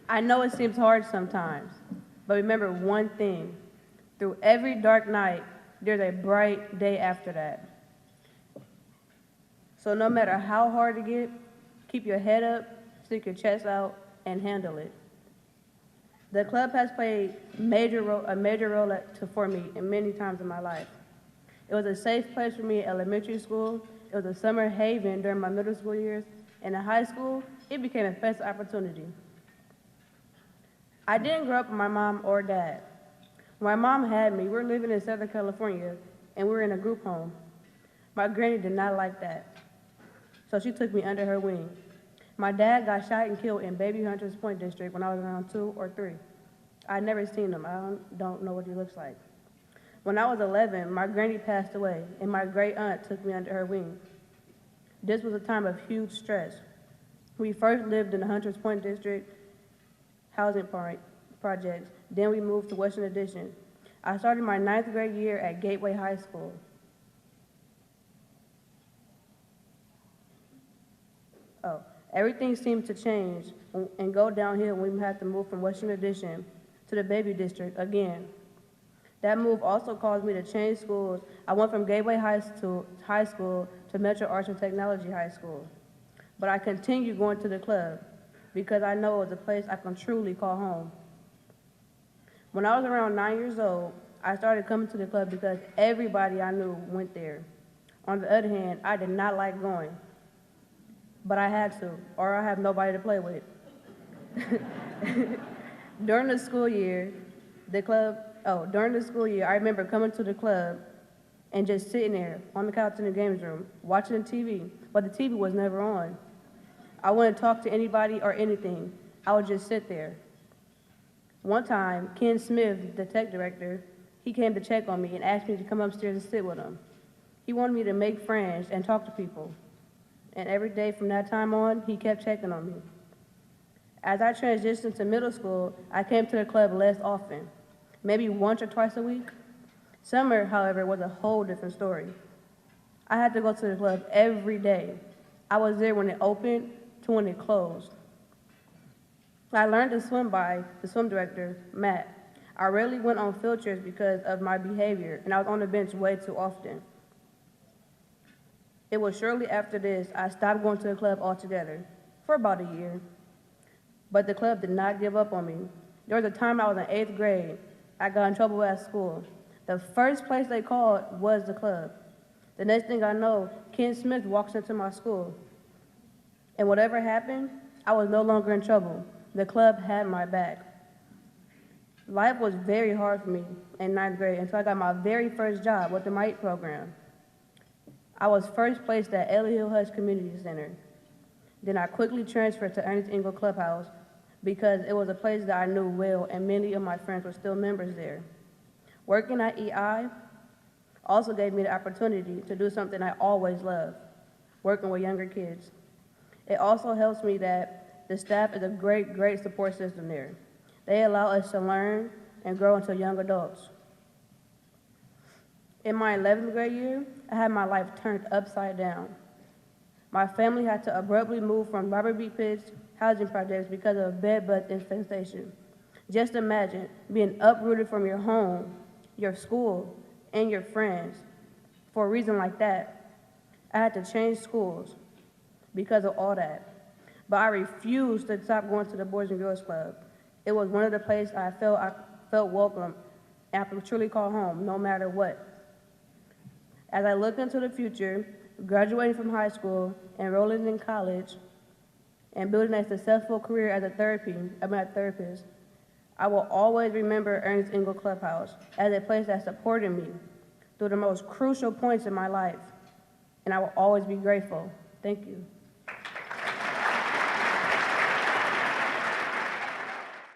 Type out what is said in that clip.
I know it seems hard sometimes, but remember one thing. Through every dark night, there's a bright day after that. So no matter how hard it gets, keep your head up, stick your chest out, and handle it. The club has played a major role for me in many times in my life. It was a safe place for me in elementary school. It was a summer haven during my middle school years. And in high school, it became a best opportunity. I didn't grow up with my mom or dad. When my mom had me, we were living in Southern California, and we were in a group home. My granny did not like that, so she took me under her wing. My dad got shot and killed in Baby Hunters Point District when I was around 2 or 3. I'd never seen him. I don't know what he looks like. When I was 11, my granny passed away, and my great aunt took me under her wing. This was a time of huge stress. We first lived in the Hunters Point District housing projects. Then we moved to Western Addition. I started my 9th grade year at Gateway High School. Everything seemed to change and go downhill when we had to move from Western Addition to the Baby District again. That move also caused me to change schools. I went from Gateway High School to Metro Arts and Technology High School. But I continued going to the club because I know it was a place I can truly call home. When I was around 9 years old, I started coming to the club because everybody I knew went there. On the other hand, I did not like going, but I had to, or I have nobody to play with. During the school year, I remember coming to the club and just sitting there on the couch in the games room, watching the TV, but the TV was never on. I wouldn't talk to anybody or anything. I would just sit there. One time, Ken Smith, the tech director, he came to check on me and asked me to come upstairs and sit with him. He wanted me to make friends and talk to people. And every day from that time on, he kept checking on me. As I transitioned to middle school, I came to the club less often, maybe once or twice a week. Summer, however, was a whole different story. I had to go to the club every day. I was there when it opened to when it closed. I learned to swim by the swim director, Matt. I rarely went on field trips because of my behavior, and I was on the bench way too often. It was shortly after this I stopped going to the club altogether, for about a year. But the club did not give up on me. There was a time I was in 8th grade. I got in trouble at school. The first place they called was the club. The next thing I know, Ken Smith walks into my school. And whatever happened, I was no longer in trouble. The club had my back. Life was very hard for me in 9th grade until I got my very first job with the MITE program. I was first placed at Ellie Hill Hutch Community Center. Then I quickly transferred to Ernest Ingle Clubhouse because it was a place that I knew well and many of my friends were still members there. Working at EI also gave me the opportunity to do something I always loved, working with younger kids. It also helps me that the staff is a great, great support system there. They allow us to learn and grow into young adults. In my 11th grade year, I had my life turned upside down. My family had to abruptly move from Robert B. Pitts housing projects because of a bed bug infestation. Just imagine being uprooted from your home, your school, and your friends for a reason like that. I had to change schools because of all that. But I refused to stop going to the Boys and Girls Club. It was one of the places I felt welcome and I could truly call home, no matter what. As I look into the future, graduating from high school, enrolling in college, and building a successful career as a therapist, I will always remember Ernest Ingle Clubhouse as a place that supported me through the most crucial points in my life, and I will always be grateful. Thank you.